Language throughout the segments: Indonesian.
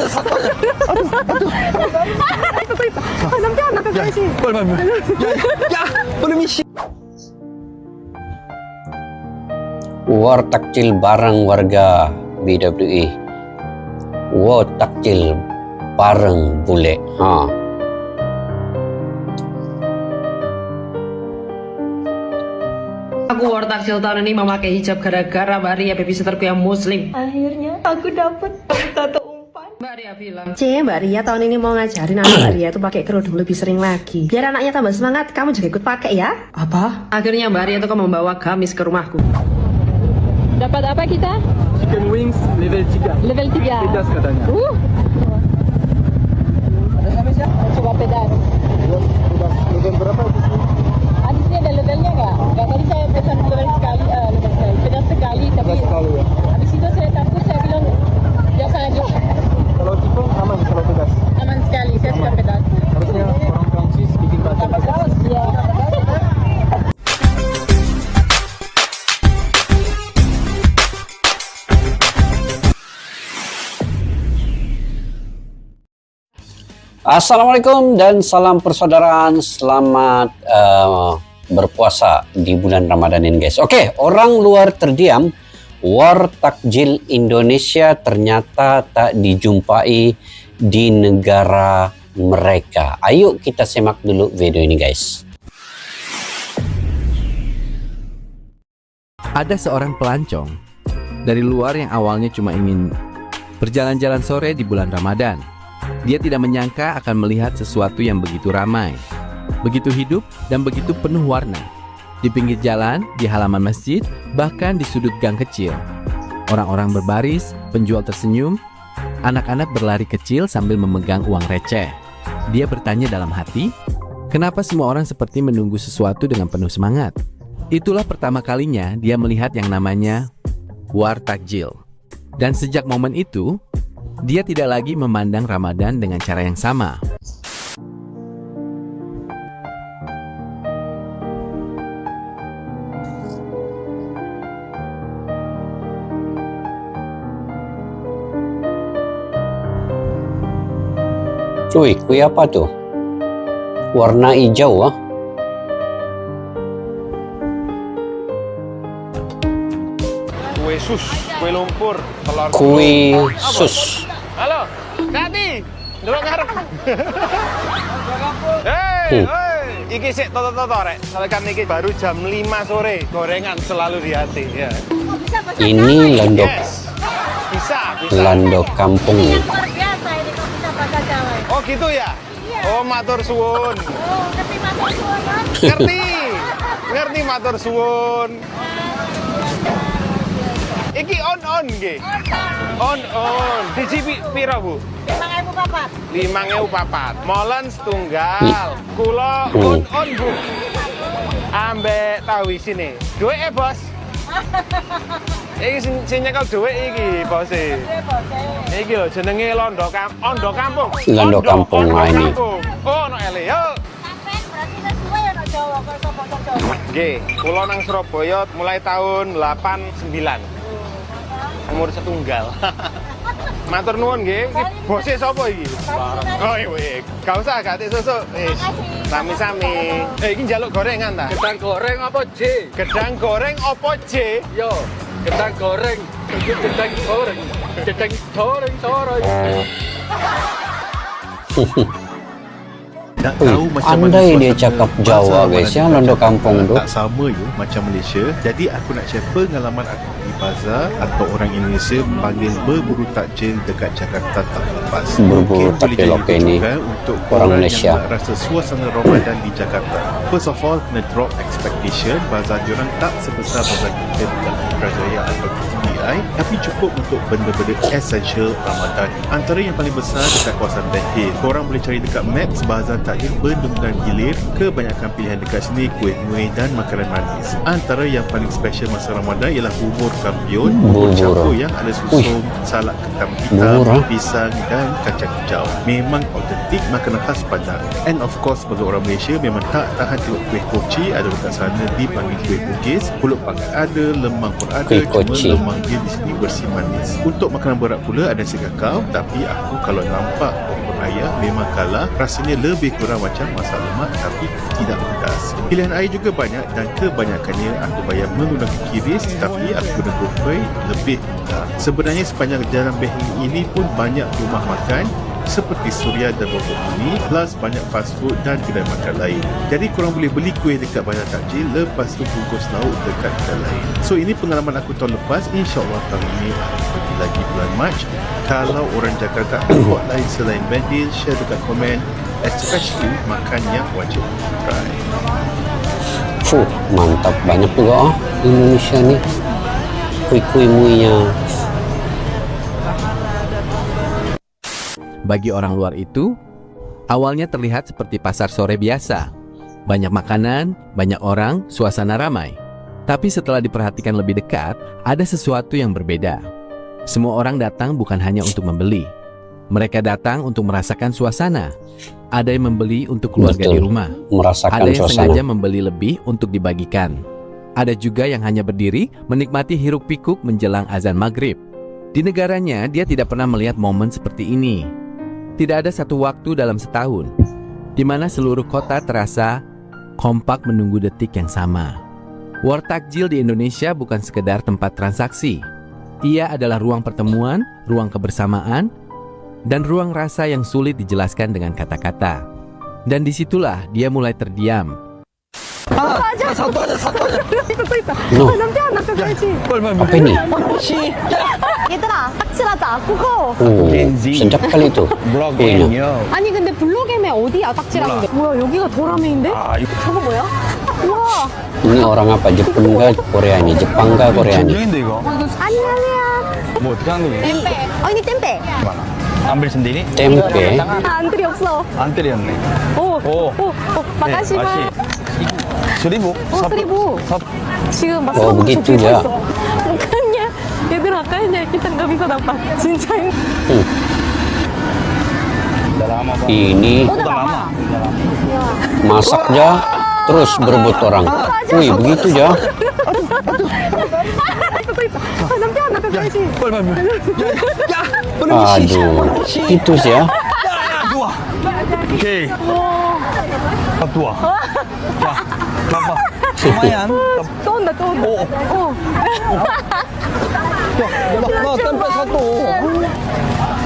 Satu aja. Nanti anak kakak sih. Ya, permisi. War takjil bareng warga BWI. War takjil bareng bule. Aku war takjil tahun ini memakai hijab gara-gara Mbak Ria babysitterku yang muslim. Akhirnya aku dapat tato umpan. Mbak Ria bilang, Mbak Ria tahun ini mau ngajarin anak Mbak Ria itu pakai kerudung lebih sering lagi. Biar anaknya tambah semangat, kamu juga ikut pakai ya. apa? Akhirnya Mbak Ria itu membawa gamis ke rumahku. Dapat apa kita? Chicken wings level 3. Level 3. Pedas katanya. Coba pedas. Level berapa di sini? Di sini ada levelnya nggak? Nggak, tadi saya pesan level sekali, pedas sekali. Tapi Pedas sekali ya. habis itu saya takut, saya bilang biasa aja. Kalau chicken aman kalau pedas. Aman sekali, saya suka pedas. Harusnya orang Prancis bikin kacang. Iya. Assalamualaikum dan salam persaudaraan. Selamat berpuasa di bulan Ramadan ini, guys. Oke, orang luar terdiam. War takjil Indonesia ternyata tak dijumpai di negara mereka. Ayo kita simak dulu video ini, guys. Ada seorang pelancong dari luar yang awalnya cuma ingin berjalan-jalan sore di bulan Ramadan. Dia tidak menyangka akan melihat sesuatu yang begitu ramai, begitu hidup, dan begitu penuh warna. Di pinggir jalan, di halaman masjid, bahkan di sudut gang kecil. Orang-orang berbaris, penjual tersenyum, anak-anak berlari kecil sambil memegang uang receh. Dia bertanya dalam hati, kenapa semua orang seperti menunggu sesuatu dengan penuh semangat? Itulah pertama kalinya dia melihat yang namanya war takjil. Dan sejak momen itu, dia tidak lagi memandang Ramadan dengan cara yang sama. Cuy, kue apa tuh? Warna hijau, Kue sus, kue lumpur, telur Kue sus. Halo, Kati, delok ngarep. Hei, iki sik toto-toto rek. Soalnya niki baru jam 5 sore. Gorengan selalu di hati ya. Ini landok, Yes. Bisa. landok kampung. Luar biasa ini kok bisa bahasa Jawa. Oh gitu ya? Oh, matur suwun. Oh, ngerti matur suwun kan? Ngerti. Ngerti matur suwun. Iki on nggih. On. Biji pira, Bu? 5.000 papat. 5.000 papat. Molen setunggal. Kula on, Bu. Ambek tahu isine. Duit Bos. Iki sing nyekel duit iki, Bos. Iki lho jenenge ondo kampung. Londo kampung, nah ini. Oh, no ele. Yuk. Sampai berarti sesuai ya nak Jawa kok iso basa Jawa. Nggih, kula nang Surabaya mulai tahun 89. Umur setunggal. Matur nuwun nggih. Iki bose sapa iki? Oh iya, gak usah gak tik susuk. Wis. Sami-sami. Iki njaluk gorengan ta? Gedang goreng apa J? Gedang goreng opo J? Yo, gedang goreng. Gedang goreng. Gedang goreng sore. Tak tahu macam mana Andai dia suasana cakap bahasa Jawa, Ramadan guys, ya, di Londo Jakarta kampung tu. tak sama ya macam Malaysia. Jadi aku nak share pengalaman aku di bazar atau orang Indonesia panggil berburu takjil dekat Jakarta tak lepas. Berburu Mungkin boleh takjil, jadi okey, ni rujukan untuk orang Malaysia. yang nak rasa suasana Ramadan di Jakarta. First of all, kena drop expectation. Bazar diorang tak sebesar bazar kita dekat Putrajaya atau TBI, tapi cukup untuk benda-benda essential Ramadan. Antara yang paling besar dekat kawasan Dahil. Korang boleh cari dekat Maps bazar tak terakhir bendungan hilir, kebanyakan pilihan dekat sini kuih muih dan makanan manis. Antara yang paling special masa Ramadan ialah bubur kampiun, bubur campur yang ada susung, salad ketam hitam, pisang dan kacang hijau. Memang autentik makanan khas Padang. And of course bagi orang Malaysia memang tak tahan tengok kuih koci, ada dekat sana dipanggil kuih Bugis, pulut panggang ada, lemang pun ada, cuma lemang dia di sini bersih manis. Untuk makanan berat pula ada nasi kakao, tapi aku kalau nampak opor ayam memang kalah, rasanya lebih kurang macam masak lemak tapi tidak pedas. Pilihan air juga banyak dan kebanyakannya aku bayar menggunakan kiris, tapi aku guna GoPay lebih murah. Sebenarnya sepanjang jalan Behling ini pun banyak rumah makan seperti Suria dan Bobok ini, plus banyak fast food dan kedai makan lain. Jadi korang boleh beli kuih dekat Bazar Takjil, lepas tu bungkus lauk dekat kedai lain. So ini pengalaman aku tahun lepas. InsyaAllah tahun ini aku pergi lagi bulan Mac. Kalau orang Jakarta buat lain selain Bandil, share dekat komen, especially makan yang wajib try. Mantap banyak juga Indonesia ni kuih-kuih muinya. Bagi orang luar itu, awalnya terlihat seperti pasar sore biasa. Banyak makanan, banyak orang, suasana ramai. Tapi setelah diperhatikan lebih dekat, ada sesuatu yang berbeda. Semua orang datang bukan hanya untuk membeli. Mereka datang untuk merasakan suasana. Ada yang membeli untuk keluarga di rumah. Merasakan ada yang suasana. sengaja membeli lebih untuk dibagikan. Ada juga yang hanya berdiri menikmati hiruk pikuk menjelang azan maghrib. Di negaranya, dia tidak pernah melihat momen seperti ini. Tidak ada satu waktu dalam setahun di mana seluruh kota terasa kompak menunggu detik yang sama. War Takjil di Indonesia bukan sekedar tempat transaksi. Ia adalah ruang pertemuan, ruang kebersamaan, dan ruang rasa yang sulit dijelaskan dengan kata-kata. Dan disitulah dia mulai terdiam. Apa ini? 얘들아, 딱지라자. 그거. Sedap kali itu kuihnya. 아니 근데 블로겜에 어디야 딱지라는 게? 뭐야 여기가 도라메인데? 저거 뭐야? 우와. Ini orang apa? Jepun kah Korea nih? Jepang kah Korea nih? 안녕하세요. 뭐 어떻게 하는 거지? 땜빼. ini 땜빼. 안빌 sendiri? Tempe. 안들이 없어. 안 때렸네. 오. 마가시마. 수리부? 수리부. 지금 막 Oh, begitu ya. makanya 얘들아 kayaknya kita nggak bisa dapat 진짜 Udah lama bang. Ini udah lama masak ja, terus berebut orang. Wih, begitu ja. Aduh, itu sih ya. Oke. Tua. Apa? Lumayan. 또 온다 No, tempe satu.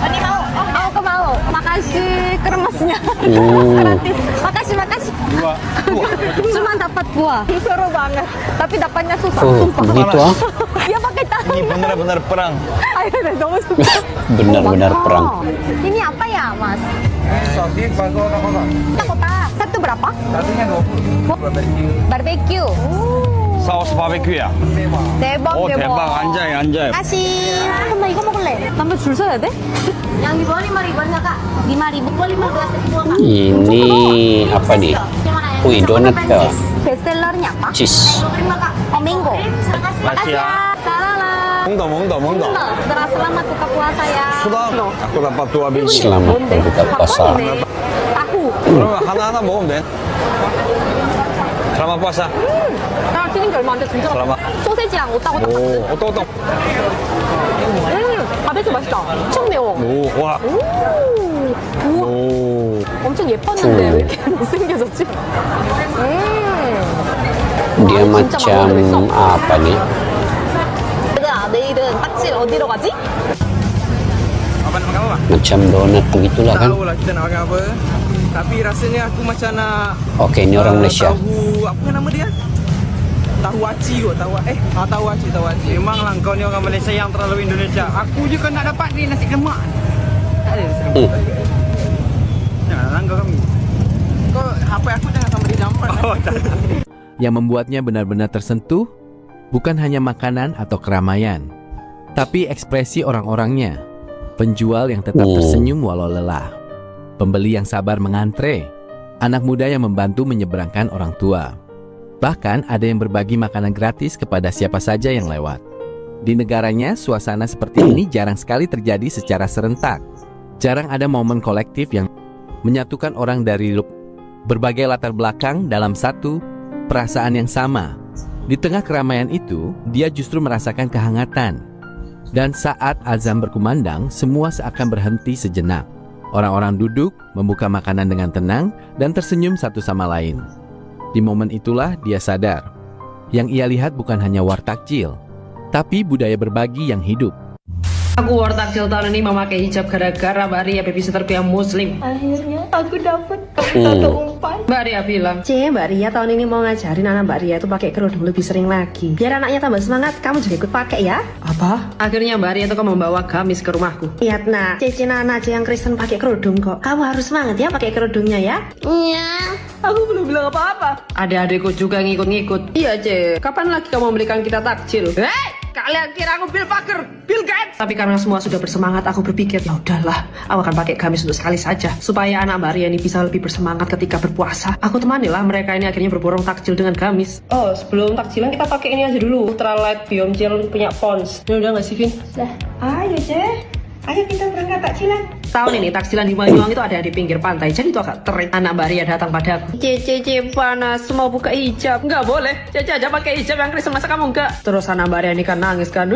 Ani mau? Aku mau. Makasih kremasnya. Makasih. Cuma dapat buah. Seru banget. Tapi dapatnya susah. Sumpah. Begitu ah. Dia pakai tangan. Ini benar-benar perang. Ayo deh, 너무 suka. Benar-benar perang. Ini apa ya, Mas? Sapi bangko Kota. Satu berapa? Satunya 20. Barbecue. Saus barbecue ya? 대박. 안자이. Kasih. 나 이거 먹을래. 남자 줄 서야 돼? Yang di bawah 5.000-an nggak, Kak? 5.000. Gua 15.000, Kak. Ini apa nih? Wih, donat kah? Bestsellernya apa? Cheese. Oh, mango. Makasih ya. Salam. Monggo. Setelah selamat buka puasa ya. Sudah. Aku dapat 2 biji. Selamat berbuka puasa. Tahu. 그러면 하나하나 먹으면 돼. Selamat puasa. 나 튀긴 게 얼마 안 돼, 진짜. Selamat. 소세지랑 오따고따 오, 같거든. 어떠. 바베큐 맛있다. 엄청 매워. 오, 와. 우와. 오. 엄청 예뻤는데 왜 이렇게 못생겨졌지? Dia macam apa nih? 얘들아, 내일은 딱지 어디로 가지? Apa nama kamu, Pak? Macam donat begitulah kan? Tahu lah kita nak makan apa. Tapi rasanya aku macam nak Oke, ini orang Malaysia. tahu apa nama dia? Tahu aci kot, tahu aci. Memanglah kau ni orang Malaysia yang terlalu Indonesia. Aku juga nak dapat ni nasi lemak. Tak ada nasi lemak. Janganlah langgar kami. Kau HP aku jangan sama dia nampak. Oh, tak. Yang membuatnya benar-benar tersentuh bukan hanya makanan atau keramaian, tapi ekspresi orang-orangnya. Penjual yang tetap tersenyum walau lelah, pembeli yang sabar mengantre, anak muda yang membantu menyeberangkan orang tua. Bahkan ada yang berbagi makanan gratis kepada siapa saja yang lewat. Di negaranya, suasana seperti ini jarang sekali terjadi secara serentak. Jarang ada momen kolektif yang menyatukan orang dari berbagai latar belakang dalam satu perasaan yang sama. Di tengah keramaian itu, dia justru merasakan kehangatan. Dan saat azan berkumandang, semua seakan berhenti sejenak. Orang-orang duduk, membuka makanan dengan tenang, dan tersenyum satu sama lain. Di momen itulah dia sadar, yang ia lihat bukan hanya war takjil, tapi budaya berbagi yang hidup. Aku war takjil tahun ini memakai hijab gara-gara Mbak Ria babysitterku yang muslim. Akhirnya aku dapat satu umpan. Mbak Ria bilang, Mbak Ria tahun ini mau ngajarin anak Mbak Ria itu pakai kerudung lebih sering lagi. Biar anaknya tambah semangat, kamu juga ikut pakai ya. apa? Akhirnya Mbak Ria itu kan membawa gamis ke rumahku. Lihat nak, Cece Nana aja yang Kristen pakai kerudung kok. Kamu harus semangat ya pakai kerudungnya ya. Iya. Aku belum bilang apa-apa. Adik-adikku juga ngikut-ngikut. Iya, Ce. Kapan lagi kamu membelikan kita takjil? Hei! Kalian kira aku Bill Parker, Bill Gates? Tapi karena semua sudah bersemangat, aku berpikir, ya udahlah, aku akan pakai gamis untuk sekali saja, supaya anak Mbak Ria ini bisa lebih bersemangat ketika berpuasa. Aku temanilah mereka ini akhirnya berborong takjil dengan gamis. Oh, sebelum takjilan kita pakai ini aja dulu, Ultralight Biom Gel punya Pons. Ini udah nggak sih, Vin? Dah. Ayo Ce, ayo kita berangkat takjilan. Tahun ini takjilan di Banyuwangi itu ada di pinggir pantai, jadi itu agak terik. Anak Mbak Ria datang padaku. Cece panas, mau buka hijab. Nggak boleh, Cece aja pakai hijab yang Kristen, masa kamu enggak? Terus anak Mbak Ria ini kan nangis kan.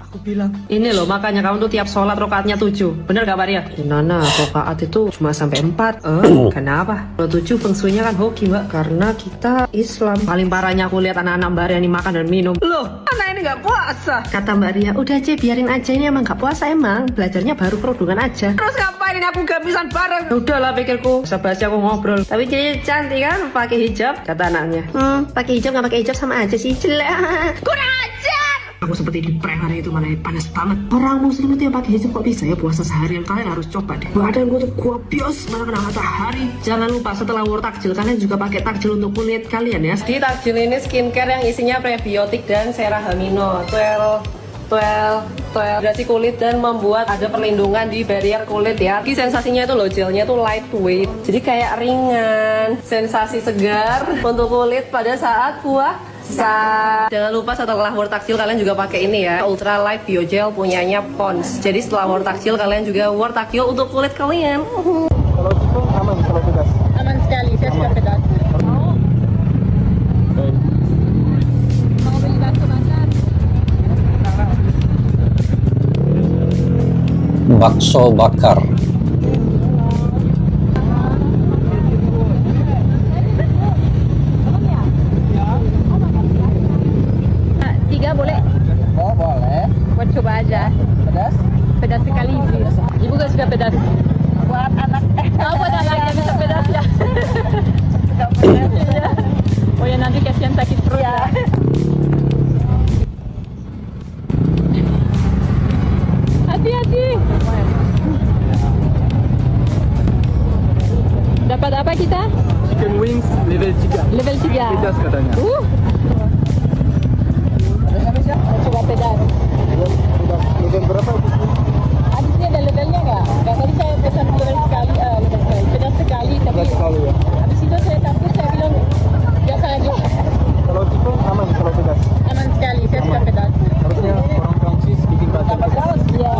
Aku bilang, ini loh makanya kamu tuh tiap sholat rokaatnya 7. Bener gak Mbak Ria? Nana, rokaat itu cuma sampai 4. Kenapa? Kalau 7 feng shui-nya kan hoki Mbak, karena kita Islam. Paling parahnya aku lihat anak-anak Mbak Ria ini makan dan minum. Loh, anak ini gak puasa. Kata Mbak Ria, udah Ce, biarin aja, ini emang gak puasa emang. Belajarnya baru kerudungan aja. Terus ngapain ini aku gamisan bareng? Ya udahlah pikirku, basa-basi aku ngobrol. Tapi Cece cantik kan pakai hijab, kata anaknya. Pakai hijab nggak pakai hijab sama aja sih, jelek. Kurang ajar! Aku seperti di prank hari itu, mana panas banget. Orang muslim itu yang pakai hijab kok bisa ya puasa seharian? Kalian harus coba deh. Badan gue tuh kuabios, mana kena matahari. Jangan lupa setelah war takjil, kalian juga pakai takjil untuk kulit kalian ya. Di takjil ini skincare yang isinya prebiotik dan serahamino, 12 hidrasi kulit dan membuat ada perlindungan di barrier kulit ya. Ini sensasinya itu loh, gelnya tuh lightweight, jadi kayak ringan, sensasi segar untuk kulit pada saat puasa. Jangan lupa setelah war takjil kalian juga pakai ini ya, Ultralight Biogel punyanya Pons. Jadi setelah war takjil kalian juga war takjil untuk kulit kalian. Kalau itu aman, kalau pedas. Aman sekali, saya suka pedas. Mau beli bakso bakar? Bakso bakar. Tiga boleh? Oh, boleh. Buat coba aja. Pedas? Pedas sekali. Ibu gak suka pedas? Buat anak. Oh, buat anaknya bisa pedas ya. Suka pedas ya. Oh ya, nanti kasihan sakit perut ya. Hati-hati. Dapat apa kita? Chicken wings level 3. Level 3. Pedas katanya. Coba pedas. Level berapa? Habisnya ada levelnya nggak? Nggak, tadi saya pesan level sekali, pedas sekali, tapi Pedas sekali ya. habis itu saya takut, saya bilang biasa aja. Kalau tipe aman kalau pedas. Aman sekali, saya suka pedas. Harusnya orang Prancis bikin baca pedas. Iya.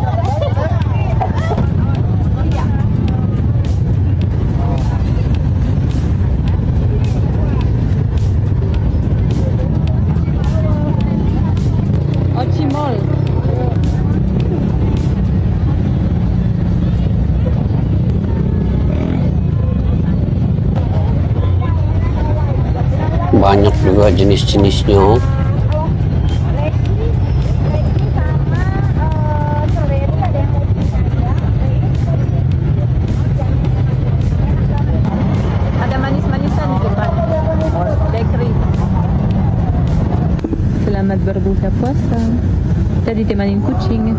Ochimol. Banyak juga jenis-jenisnya. Ada manis-manisan di depan. Bakery. Selamat berbuka puasa. Tadi temanin kucing.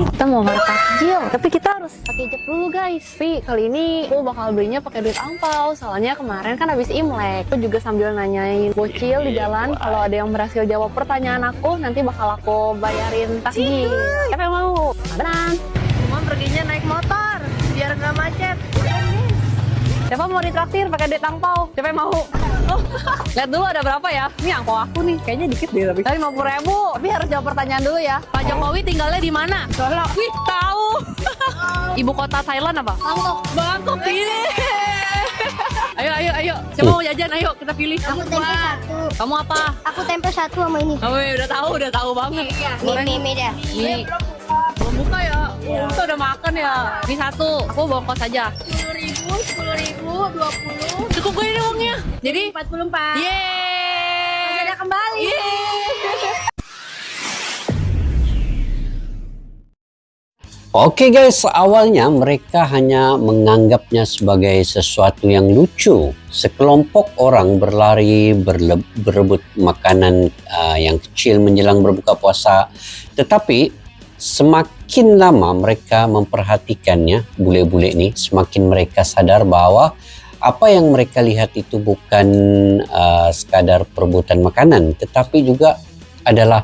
Kita mau ngerak takjil, tapi kita harus pakai hijab dulu guys. Tapi kali ini aku bakal belinya pakai duit angpau, soalnya kemarin kan habis Imlek. Aku juga sambil nanyain bocil di jalan, kalau ada yang berhasil jawab pertanyaan aku, nanti bakal aku bayarin takjil. Siapa yang mau? Beneran. Cuma perginya naik motor, biar nggak macet. Siapa mau ditraktir pakai duit angpau? Siapa yang mau? Oh, lihat dulu ada berapa ya? Ini angpau aku nih, kayaknya dikit deh tapi. 50.000. Tapi harus jawab pertanyaan dulu ya. Pak Jokowi tinggalnya di mana? Solo. Wih, tahu. Ibu kota Thailand apa? Bangkok. Bangkok, pilih. Ayo. Siapa mau jajan? Ayo kita pilih. Aku tempe 1. Kamu apa? Aku tempe 1 sama ini. Oh, udah tahu banget. Mie dah. Mie. Belum buka ya? Kita udah makan ya. Mie 1. Aku bongkos aja. 10.000, 20. Cukup gue ini uangnya. Jadi 44. yeay. Masih ada kembali. Oke guys, awalnya mereka hanya menganggapnya sebagai sesuatu yang lucu. Sekelompok orang berlari berebut makanan yang kecil menjelang berbuka puasa. Tetapi semakin lama mereka memperhatikannya, bule-bule ini, semakin mereka sadar bahwa apa yang mereka lihat itu bukan sekadar perebutan makanan, tetapi juga adalah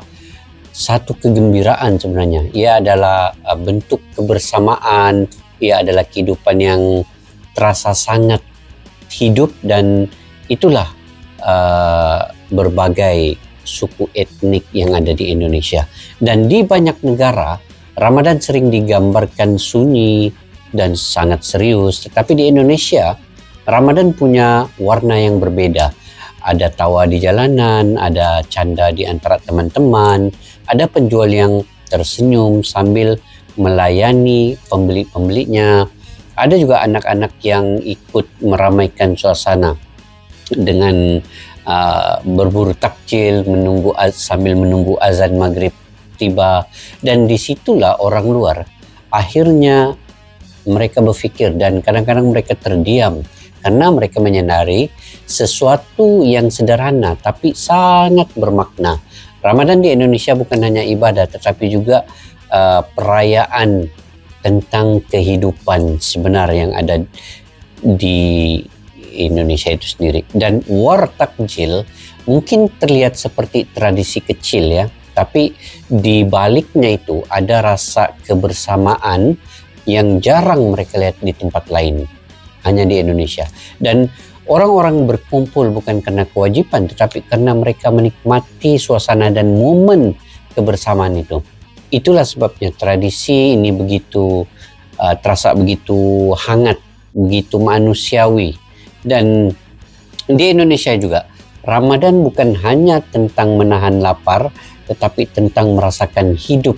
satu kegembiraan sebenarnya. Ia adalah bentuk kebersamaan, ia adalah kehidupan yang terasa sangat hidup, dan itulah berbagai suku etnik yang ada di Indonesia. Dan di banyak negara, Ramadan sering digambarkan sunyi dan sangat serius, tetapi di Indonesia, Ramadan punya warna yang berbeda. Ada tawa di jalanan, ada canda di antara teman-teman, ada penjual yang tersenyum sambil melayani pembeli-pembelinya. Ada juga anak-anak yang ikut meramaikan suasana dengan berburu takjil sambil menunggu azan maghrib tiba. Dan disitulah orang luar akhirnya mereka berpikir, dan kadang-kadang mereka terdiam karena mereka menyadari sesuatu yang sederhana tapi sangat bermakna. Ramadan di Indonesia bukan hanya ibadah, tetapi juga perayaan tentang kehidupan sebenar yang ada di Indonesia itu sendiri. Dan war takjil mungkin terlihat seperti tradisi kecil ya, tapi di baliknya itu ada rasa kebersamaan yang jarang mereka lihat di tempat lain, hanya di Indonesia. Dan orang-orang berkumpul bukan karena kewajiban, tetapi karena mereka menikmati suasana dan momen kebersamaan itu. Itulah sebabnya tradisi ini begitu terasa begitu hangat, begitu manusiawi. Dan di Indonesia juga, Ramadan bukan hanya tentang menahan lapar, tetapi tentang merasakan hidup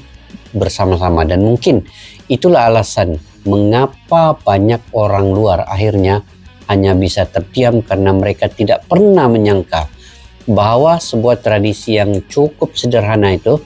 bersama-sama. Dan mungkin itulah alasan mengapa banyak orang luar akhirnya hanya bisa terdiam, karena mereka tidak pernah menyangka bahwa sebuah tradisi yang cukup sederhana itu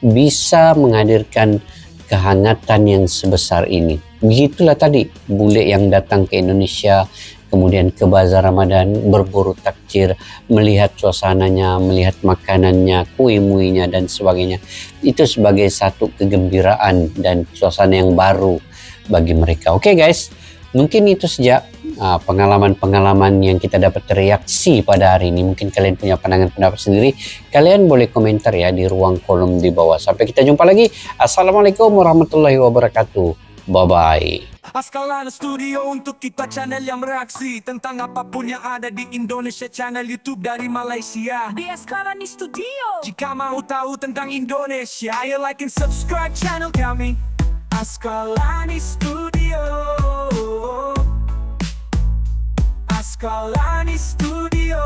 bisa menghadirkan kehangatan yang sebesar ini. Begitulah tadi bule yang datang ke Indonesia, kemudian ke bazar Ramadan, berburu takjil, melihat suasananya, melihat makanannya, kue-muinya dan sebagainya. Itu sebagai satu kegembiraan dan suasana yang baru bagi mereka. Oke guys, mungkin itu saja pengalaman-pengalaman yang kita dapat reaksi pada hari ini. Mungkin kalian punya pandangan pendapat sendiri. Kalian boleh komentar ya di ruang kolom di bawah. Sampai kita jumpa lagi. Assalamualaikum warahmatullahi wabarakatuh. Bye-bye. Askalana Studio untuk kita, channel yang bereaksi tentang apapun yang ada di Indonesia. Channel YouTube dari Malaysia di Askalani Studio. Jika mau tahu tentang Indonesia, ayo like and subscribe channel kami Askalani Studio. Askalani Studio.